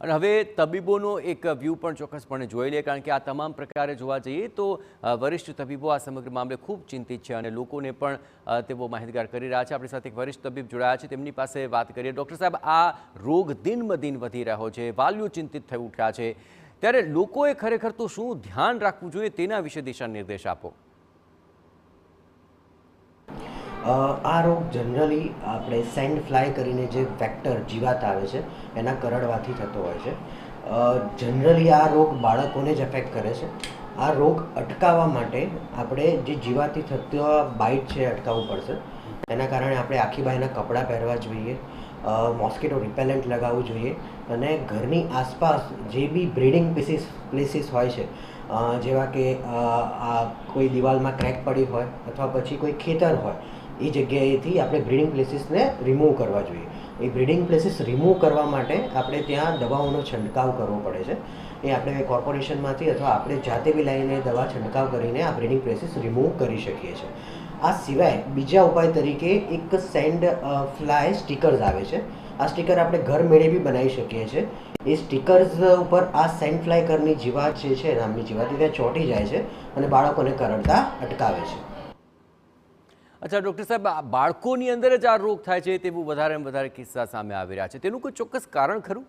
અને હવે તબીબોનો એક વ્યૂ પણ ચોક્કસપણે જોઈ લે, કારણ કે આ તમામ પ્રકારે જોવા જઈએ તો વરિષ્ઠ તબીબો આ સમગ્ર મામલે ખૂબ ચિંતિત છે અને લોકોને પણ તેઓ માહિતગાર કરી રહ્યા છે. આપણી સાથે એક વરિષ્ઠ તબીબ જોડાયા છે, તેમની પાસે વાત કરીએ. ડૉક્ટર સાહેબ, આ રોગ દિન વધી રહ્યો છે, વાલીઓ ચિંતિત થઈ ઉઠ્યા છે, ત્યારે લોકોએ ખરેખર તો શું ધ્યાન રાખવું જોઈએ તેના વિશે દિશા નિર્દેશ આપો. આ રોગ જનરલી આપણે સેન્ડ ફ્લાય કરીને જે વેક્ટર જીવાત આવે છે એના કરડવાથી થતો હોય છે. જનરલી આ રોગ બાળકોને જ અફેક્ટ કરે છે. આ રોગ અટકાવવા માટે આપણે જે જીવાતથી થતો બાઇટ છે અટકાવવું પડશે. એના કારણે આપણે આખી બાયના કપડાં પહેરવા જોઈએ, મોસ્કિટો રિપેલન્ટ લગાવવું જોઈએ અને ઘરની આસપાસ જે બી બ્રીડિંગ પ્લેસીસ હોય છે, જેવા કે કોઈ દિવાલમાં ક્રેક પડી હોય અથવા પછી કોઈ ખેતર હોય, એ જગ્યાએથી આપણે બ્રીડિંગ પ્લેસીસને રિમૂવ કરવા જોઈએ. એ બ્રીડિંગ પ્લેસીસ રિમૂવ કરવા માટે આપણે ત્યાં દવાઓનો છંટકાવ કરવો પડે છે. એ આપણે કોર્પોરેશનમાંથી અથવા આપણે જાતે બી લઈને દવા છંટકાવ કરીને આ બ્રીડિંગ પ્લેસીસ રિમૂવ કરી શકીએ છીએ. આ સિવાય બીજા ઉપાય તરીકે એક સેન્ડ ફ્લાય સ્ટીકર્સ આવે છે. આ સ્ટીકર આપણે ઘર મેળે બી બનાવી શકીએ છીએ. એ સ્ટીકર્સ ઉપર આ સેન્ડ ફ્લાય કરની જીવાત જે છે, નામની જીવાત, ત્યાં ચોંટી જાય છે અને બાળકોને કરડતા અટકાવે છે. અચ્છા ડૉક્ટર સાહેબ, બાળકોની અંદર જ આ રોગ થાય છે તેવું વધારે કિસ્સા સામે આવી રહ્યા છે, તેનું કોઈ ચોક્કસ કારણ ખરું?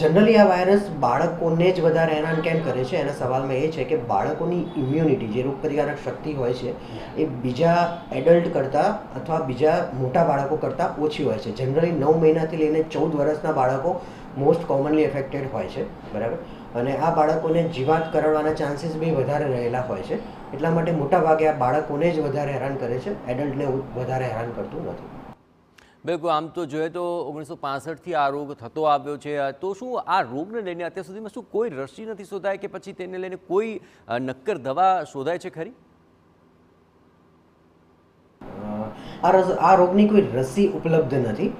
જનરલી આ વાયરસ બાળકોને જ વધારે હેરાન કેમ કરે છે, એના સવાલમાં એ છે કે બાળકોની ઇમ્યુનિટી, જે રોગપ્રતિકારક શક્તિ હોય છે, એ બીજા એડલ્ટ કરતાં અથવા બીજા મોટા બાળકો કરતાં ઓછી હોય છે. જનરલી 9 મહિનાથી લઈને 14 વર્ષના બાળકો મોસ્ટ કોમનલી એફેક્ટેડ હોય છે, બરાબર. અને આ બાળકોને જીવાત કરડવાના ચાન્સીસ બી વધારે રહેલા હોય છે. એટલા માટે મોટા ભાગે આ બાળકોને જ વધારે હેરાન કરે છે, એડલ્ટને વધારે હેરાન કરતું નથી. બિલકુલ, આમ તો જોઈએ તો 1965થી આ રોગ થતો આવ્યો છે. તો શું આ રોગને લઈને અત્યાર સુધીમાં શું કોઈ રસી નથી શોધાય કે પછી તેને લઈને કોઈ નક્કર દવા શોધાય છે ખરી? આ રોગની કોઈ રસી ઉપલબ્ધ નથી.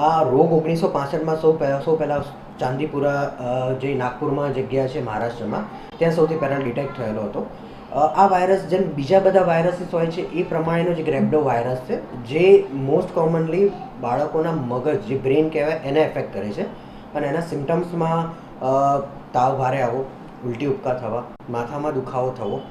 આ રોગ 1965માં સૌ પહેલાં ચાંદીપુરા, જે નાગપુરમાં જગ્યા છે મહારાષ્ટ્રમાં, ત્યાં સૌથી પહેલાં ડિટેક્ટ થયેલો હતો. આ વાયરસ જેમ બીજા બધા વાયરસીસ હોય છે એ પ્રમાણેનો જ ગ્રેપ્ડો વાયરસ છે, જે મોસ્ટ કોમનલી બાળકોના મગજ, જે બ્રેઇન કહેવાય, એને એફેક્ટ કરે છે. અને એના સિમ્ટમ્સમાં તાવ ભારે આવવો, ઉલટી ઉપકા થવા, માથામાં દુખાવો થવો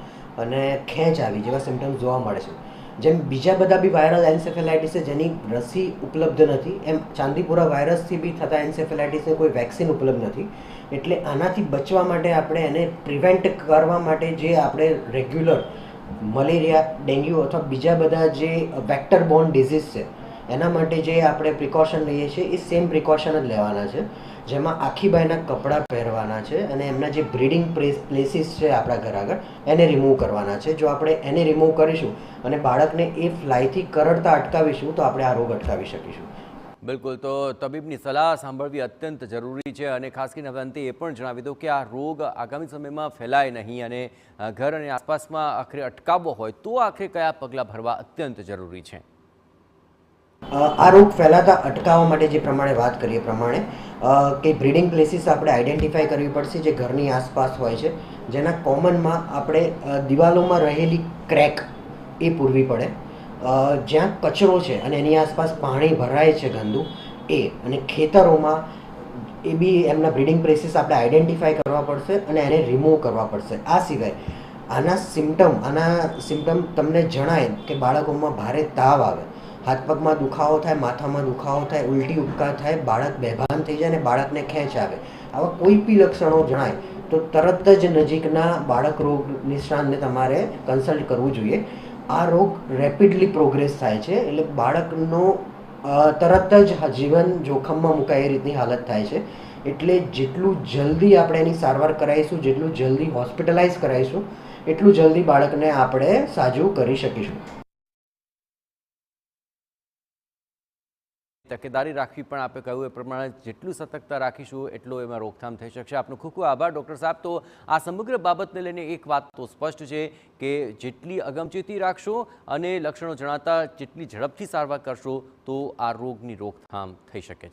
અને ખેંચ આવી જેવા સિમ્ટમ્સ જોવા મળે છે. જેમ બીજા બધા બી વાયરલ એન્સેફેલાઇટિસ છે જેની રસી ઉપલબ્ધ નથી, એમ ચાંદીપુરા વાયરસથી બી થતા એન્સેફેલાઇટિસને કોઈ વેક્સિન ઉપલબ્ધ નથી. એટલે આનાથી બચવા માટે આપણે એને પ્રિવેન્ટ કરવા માટે જે આપણે રેગ્યુલર મલેરિયા, ડેન્ગ્યુ અથવા બીજા બધા જે વેક્ટર બોર્ન ડિઝીઝ છે એના માટે જે આપણે પ્રિકોશન લઈએ છીએ એ સેમ પ્રિકોશન જ લેવાના છે, જેમાં આખી બાયના કપડાં પહેરવાના છે અને એમના જે બ્રીડિંગ પ્લેસીસ છે આપણા ઘર આગળ, એને રિમૂવ કરવાના છે. જો આપણે એને રિમૂવ કરીશું અને બાળકને એ ફ્લાયથી કરડતા અટકાવીશું તો આપણે આ રોગ અટકાવી શકીશું. બિલકુલ, તો તબીબની સલાહ સાંભળવી અત્યંત જરૂરી છે અને ખાસ કરીને અંતે એ પણ જણાવી દઉં કે આ રોગ આગામી સમયમાં ફેલાય નહીં અને ઘર અને આસપાસમાં આખરે અટકાવવો હોય તો આખરે કયા પગલાં ભરવા અત્યંત જરૂરી છે? આ રોગ ફેલાતા અટકાવવા માટે જે પ્રમાણે વાત કરીએ પ્રમાણે કે બ્રીડિંગ પ્લેસીસ આપણે આઈડેન્ટિફાઈ કરવી પડશે જે ઘરની આસપાસ હોય છે, જેના કોમનમાં આપણે દિવાલોમાં રહેલી ક્રેક એ પૂરવી પડે. જ્યાં કચરો છે અને એની આસપાસ પાણી ભરાય છે ગંદુ, એ અને ખેતરોમાં એ બી એમના બ્રીડિંગ પ્લેસીસ આપણે આઈડેન્ટિફાઈ કરવા પડશે અને એને રિમૂવ કરવા પડશે. આ સિવાય આના સિમ્ટમ તમને જણાય કે બાળકોમાં ભારે તાવ આવે, હાથ પગમાં દુખાવો થાય, માથામાં દુખાવો થાય, ઉલટી ઉપકા થાય, બાળક બેભાન થઈ જાય અને બાળકને ખેંચ આવે, આવા કોઈ બી લક્ષણો જણાય તો તરત જ નજીકના બાળક રોગ નિષ્ણાતને તમારે કન્સલ્ટ કરવું જોઈએ. આ રોગ રેપિડલી પ્રોગ્રેસ થાય છે, એટલે બાળકનો તરત જ જીવન જોખમમાં મુકાય એ રીતની હાલત થાય છે. એટલે જેટલું જલ્દી આપણે એની સારવાર કરાવીશું, જેટલું જલ્દી હોસ્પિટલાઇઝ કરાવીશું, એટલું જલ્દી બાળકને આપણે સાજું કરી શકીશું. તકેદારી રાખવી પણ આપણે કહ્યું એ પ્રમાણે જેટલું સતર્કતા રાખીશું એટલો એમાં રોકથામ થઈ શકશે. આપનો ખૂબ ખૂબ આભાર ડૉક્ટર સાહેબ. તો આ સમગ્ર બાબતને લઈને એક વાત તો સ્પષ્ટ છે કે જેટલી અગમચેતી રાખશો અને લક્ષણો જણાતા જેટલી ઝડપથી સારવાર કરશો તો આ રોગની રોકથામ થઈ શકે છે.